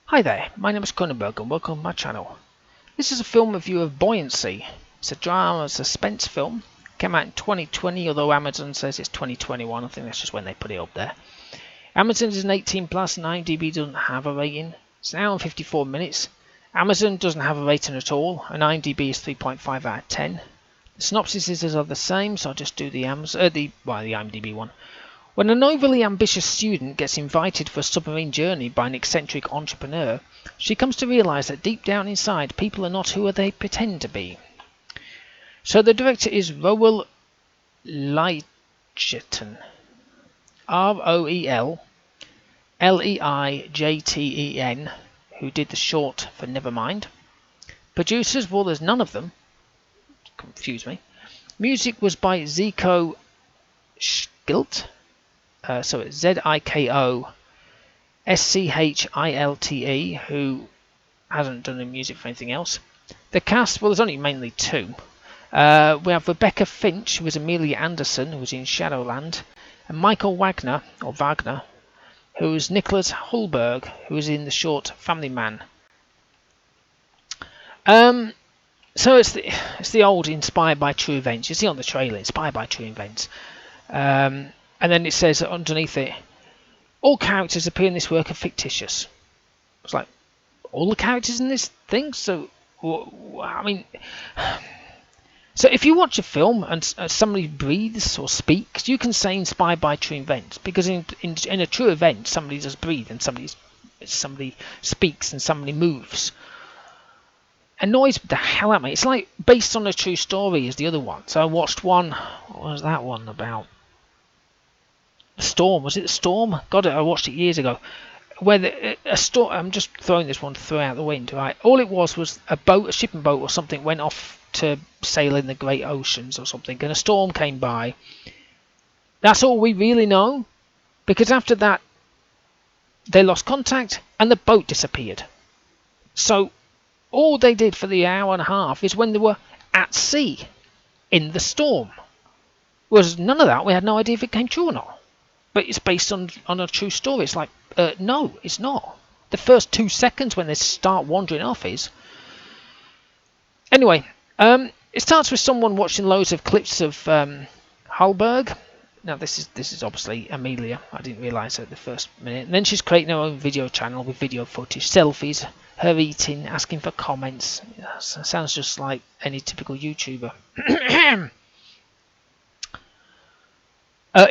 Hi there, my name is Kronenberg and welcome to my channel. This is a film review of Buoyancy. It's a drama suspense film. Came out in 2020, although Amazon says it's 2021. I think that's just when they put it up there. Amazon is an 18 plus and IMDb doesn't have a rating. It's an hour and 54 minutes. Amazon doesn't have a rating at all and IMDb is 3.5 out of 10. The synopsis are the same, so I'll just do the IMDb one. When an overly ambitious student gets invited for a submarine journey by an eccentric entrepreneur, she comes to realise that deep down inside, people are not who they pretend to be. So the director is Roel Leijten, Roel Leijten, who did the short for Nevermind. Producers, well, there's none of them. Confuse me. Music was by Zico Schilt. So it's Ziko Schilte, who hasn't done the music for anything else. The cast, well, there's only mainly two. We have Rebecca Finch, who is Amelia Anderson, who was in Shadowland, and Michael Wagner, who is Nicholas Hulberg, who is in the short Family Man. So it's the old inspired by true events. You see on the trailer, inspired by true events. And then it says underneath it, all characters appear in this work are fictitious. It's like, all the characters in this thing? So, I mean, so if you watch a film and somebody breathes or speaks, you can say inspired by true events. Because in a true event, somebody does breathe and somebody speaks and somebody moves. Annoys the hell out of me. It's like based on a true story as the other one. So I watched one, what was that one about? Storm, was it the Storm? God, I watched it years ago. Where a storm, I'm just throwing this one to throw out the wind, right? All it was a shipping boat or something went off to sail in the great oceans or something, and a storm came by. That's all we really know, because after that, they lost contact and the boat disappeared. So all they did for the hour and a half is when they were at sea in the storm. Was none of that. We had no idea if it came true or not. But it's based on a true story. It's like, no, it's not. The first 2 seconds when they start wandering off is. Anyway, it starts with someone watching loads of clips of Hulberg. Now this is obviously Amelia. I didn't realise at the first minute. And then she's creating her own video channel with video footage, selfies, her eating, asking for comments. Sounds just like any typical YouTuber.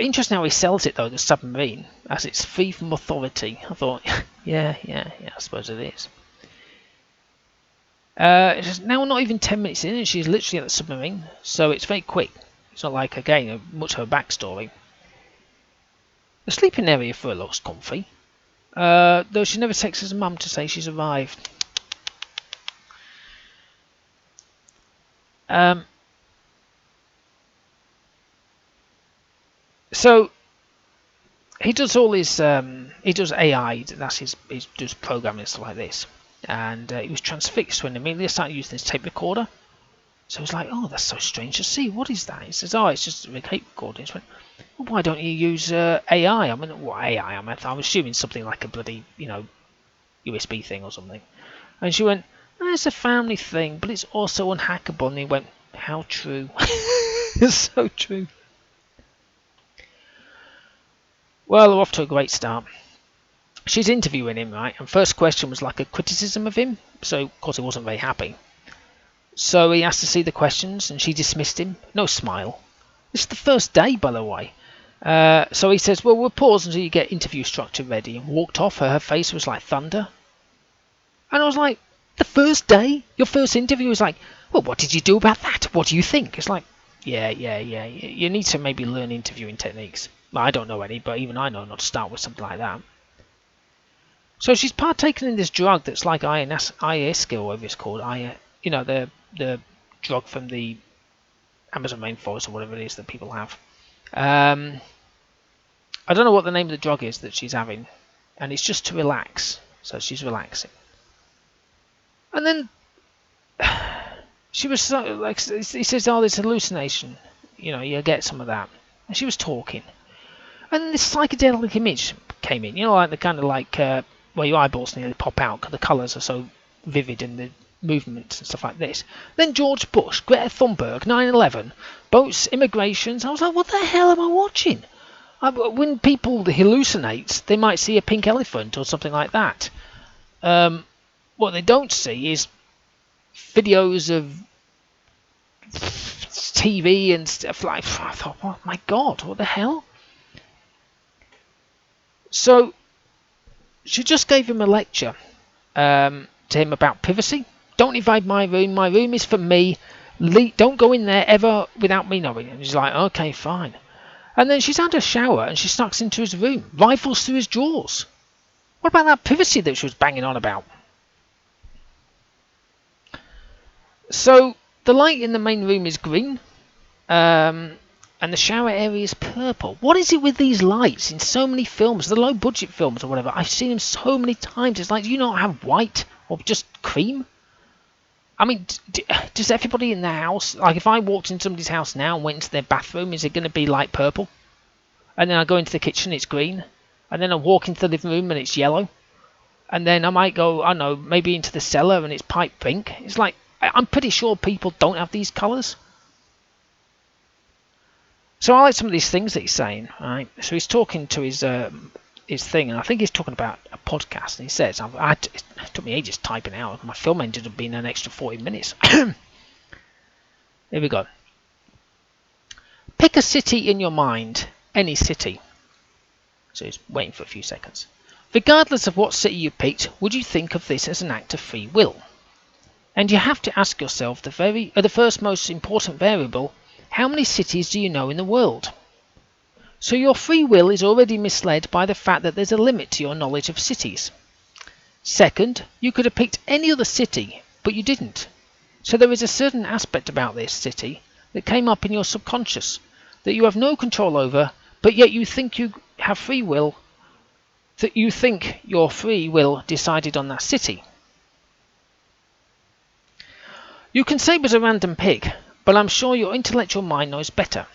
Interesting how he sells it though, the submarine, as it's free from authority. I thought, yeah, I suppose it is. It's now not even 10 minutes in, and she's literally at the submarine, so it's very quick. It's not like, again, much of a backstory. The sleeping area for her looks comfy, though she never texts her mum to say she's arrived. So he does all his he does AI. That's he does programming and stuff like this. And he was transfixed when Amelia started using this tape recorder. So he's like, oh, that's so strange to see. What is that? He says, oh, it's just a tape recorder. He went, well, why don't you use AI? I mean, what AI? I'm assuming something like a bloody, USB thing or something. And she went, oh, it's a family thing, but it's also unhackable. And he went, how true? It's so true. Well, we're off to a great start. She's interviewing him, right? And first question was like a criticism of him. So, of course, he wasn't very happy. So he asked to see the questions, and she dismissed him. No smile. This is the first day, by the way. So he says, well, we'll pause until you get interview structure ready. And walked off. Her face was like thunder. And I was like, the first day? Your first interview was like, well, what did you do about that? What do you think? It's like, yeah. You need to maybe learn interviewing techniques. I don't know any, but even I know not to start with something like that. So she's partaken in this drug that's like ayahuasca, or whatever it's called. The drug from the Amazon rainforest or whatever it is that people have. I don't know what the name of the drug is that she's having, and it's just to relax. So she's relaxing. And then she was like, he says, oh, there's hallucination. You get some of that. And she was talking. And then this psychedelic image came in, like the kind of like well, your eyeballs nearly pop out because the colours are so vivid and the movements and stuff like this. Then George Bush, Greta Thunberg, 9/11, boats, immigrations. I was like, what the hell am I watching? When people hallucinate, they might see a pink elephant or something like that. What they don't see is videos of TV and stuff like. I thought, oh my God, what the hell? So she just gave him a lecture to him about privacy. Don't invade my room. My room is for me. Don't go in there ever without me knowing. And he's like, okay, fine. And then she's had a shower and she snucks into his room, rifles through his drawers. What about that privacy that she was banging on about? So the light in the main room is green, and the shower area is purple. What is it with these lights in so many films, the low budget films or whatever? I've seen them so many times. It's like, do you not have white or just cream? I mean, does everybody in the house, like if I walked in somebody's house now and went into their bathroom, is it going to be light purple? And then I go into the kitchen, it's green. And then I walk into the living room and it's yellow. And then I might go, I don't know, maybe into the cellar and it's pipe pink. It's like, I'm pretty sure people don't have these colours. So I like some of these things that he's saying, right? So he's talking to his thing, and I think he's talking about a podcast. And he says, it took me ages typing out. My film ended up being an extra 40 minutes. Here we go. Pick a city in your mind, any city. So he's waiting for a few seconds. Regardless of what city you picked, would you think of this as an act of free will? And you have to ask yourself the first most important variable, how many cities do you know in the world? So your free will is already misled by the fact that there's a limit to your knowledge of cities. Second, you could have picked any other city, but you didn't. So there is a certain aspect about this city that came up in your subconscious that you have no control over, but yet you think you have free will, that you think your free will decided on that city. You can say it was a random pick, but I'm sure your intellectual mind knows better.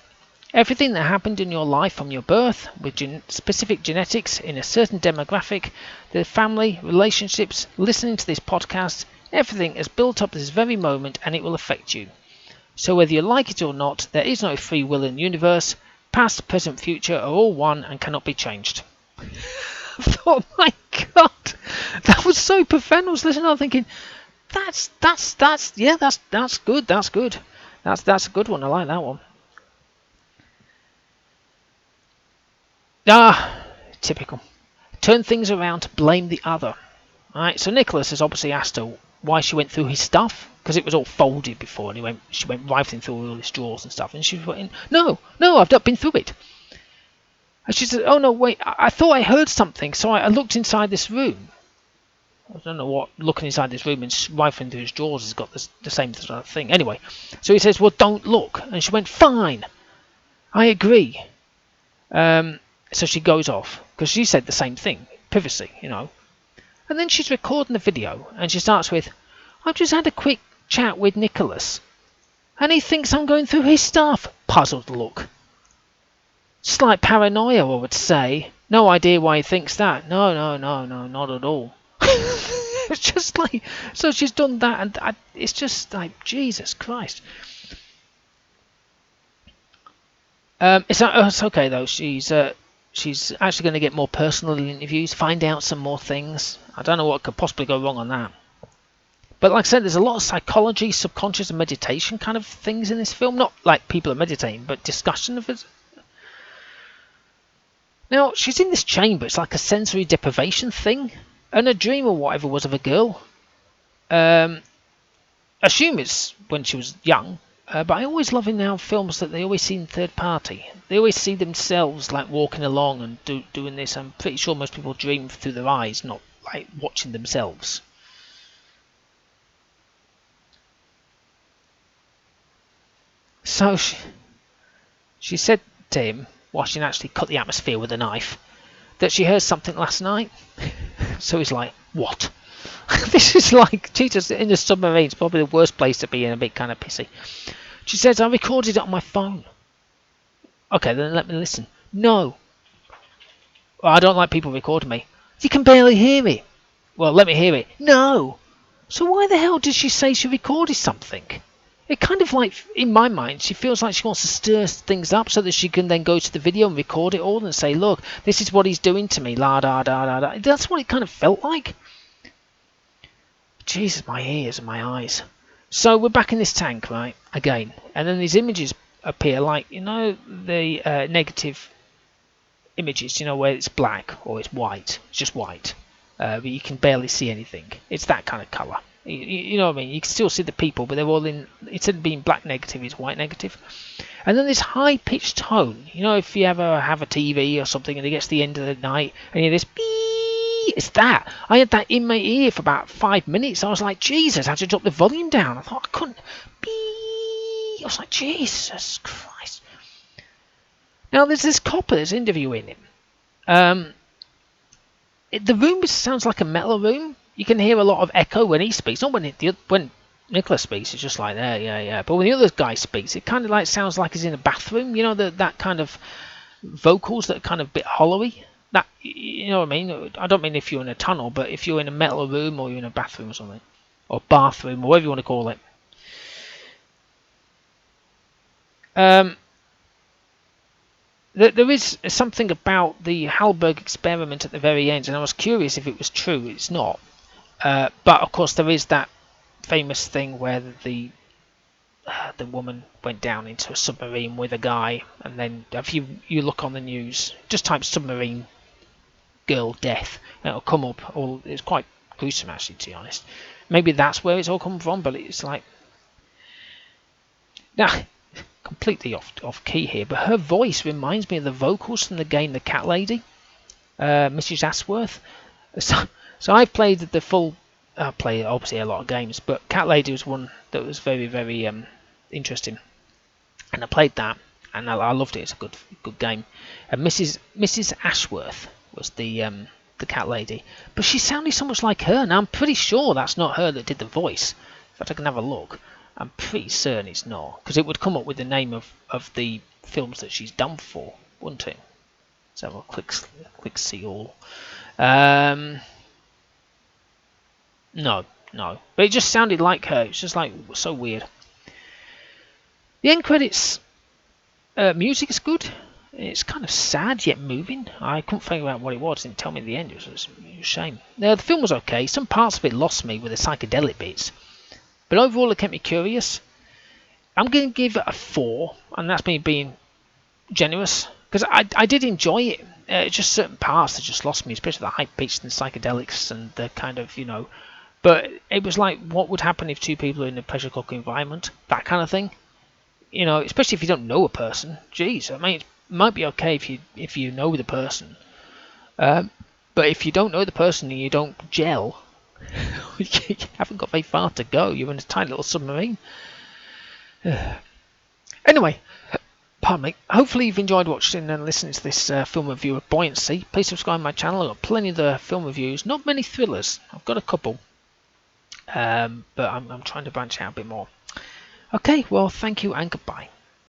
Everything that happened in your life from your birth, with specific genetics in a certain demographic, the family, relationships, listening to this podcast, everything has built up this very moment and it will affect you. So whether you like it or not, there is no free will in the universe. Past, present, future are all one and cannot be changed. I thought, oh my God, that was so profound. I was listening, I'm thinking, that's good. That's a good one. I like that one. Typical. Turn things around to blame the other. Alright, so Nicholas has obviously asked her why she went through his stuff, because it was all folded before, and she went rifling through all his drawers and stuff, and she went, no, I've not been through it. And she said, oh no, wait, I thought I heard something, so I looked inside this room. I don't know what looking inside this room and rifling through his drawers has got the same sort of thing. Anyway, so he says, well, don't look. And she went, fine, I agree. So she goes off, because she said the same thing, privacy, you know. And then she's recording the video, and she starts with, I've just had a quick chat with Nicholas, and he thinks I'm going through his stuff. Puzzled look. Slight paranoia, I would say. No idea why he thinks that. No, not at all. It's just like, so she's done that, and it's just like, Jesus Christ. It's okay though. She's actually going to get more personal interviews, find out some more things. I don't know what could possibly go wrong on that. But like I said, there's a lot of psychology, subconscious, and meditation kind of things in this film. Not like people are meditating, but discussion of it. Now, she's in this chamber. It's like a sensory deprivation thing. And a dream or whatever was of a girl. Assume it's when she was young. But I always love in now films that they always see in third party. They always see themselves like walking along and doing this. I'm pretty sure most people dream through their eyes, not like watching themselves. So she said to him, while she actually cut the atmosphere with a knife, that she heard something last night. So he's like, what? This is like, Jesus, in the submarine, it's probably the worst place to be in, a bit kind of pissy. She says, I recorded it on my phone. Okay, then let me listen. No. Well, I don't like people recording me. You can barely hear it. Well, let me hear it. No. So why the hell did she say she recorded something? It kind of like, in my mind, she feels like she wants to stir things up so that she can then go to the video and record it all and say, look, this is what he's doing to me, la da da da da. That's what it kind of felt like. Jesus, my ears and my eyes. So we're back in this tank, right, again. And then these images appear like, you know, the negative images, you know, where it's black or it's white. It's just white. But you can barely see anything. It's that kind of colour. You know what I mean? You can still see the people, but they're all in, instead of being black negative, it's white negative. And then this high-pitched tone. You know, if you ever have a TV or something and it gets to the end of the night and you hear this beep, it's that. I had that in my ear for about 5 minutes. I was like, Jesus, I had to drop the volume down. I thought I couldn't. Beep. I was like, Jesus Christ. Now, there's this copper that's interviewing him. The room sounds like a metal room. You can hear a lot of echo when he speaks. Not when Nicholas speaks, it's just like there, yeah. But when the other guy speaks, it kind of like sounds like he's in a bathroom. You know, that kind of vocals that are kind of a bit hollowy. That, you know what I mean? I don't mean if you're in a tunnel, but if you're in a metal room or you're in a bathroom or something, or bathroom or whatever you want to call it. There is something about the Hallberg experiment at the very end, and I was curious if it was true. It's not. But of course, there is that famous thing where the woman went down into a submarine with a guy, and then if you look on the news, just type submarine girl death, and it'll come up. It's quite gruesome, actually, to be honest. Maybe that's where it's all come from, but it's like, nah, completely off key here. But her voice reminds me of the vocals from the game The Cat Lady, Mrs. Ashworth. So I've played the full. I play obviously a lot of games, but Cat Lady was one that was very, very interesting, and I played that, and I loved it. It's a good game. And Mrs. Ashworth was the Cat Lady, but she sounded so much like her. Now I'm pretty sure that's not her that did the voice. In fact, I can have a look. I'm pretty certain it's not, because it would come up with the name of the films that she's done for, wouldn't it? Let's have a quick see all. No, but it just sounded like her. It's just like so weird. The end credits music is good. It's kind of sad yet moving. I couldn't figure out what it was. It didn't tell me at the end. It was a shame. The film was okay. Some parts of it lost me with the psychedelic bits, but overall it kept me curious. I'm going to give it a 4, and that's me being generous, because I did enjoy it. Just certain parts that just lost me, especially the high pitched and psychedelics and the kind of, you know. But it was like, what would happen if two people are in a pressure cooker environment? That kind of thing. You know, especially if you don't know a person. Jeez, I mean, it might be okay if you know the person. But if you don't know the person and you don't gel, you haven't got very far to go. You're in a tiny little submarine. Anyway, pardon me. Hopefully you've enjoyed watching and listening to this film review of Buoyancy. Please subscribe to my channel. I've got plenty of the film reviews. Not many thrillers. I've got a couple. But I'm trying to branch out a bit more. Okay, well, thank you and goodbye.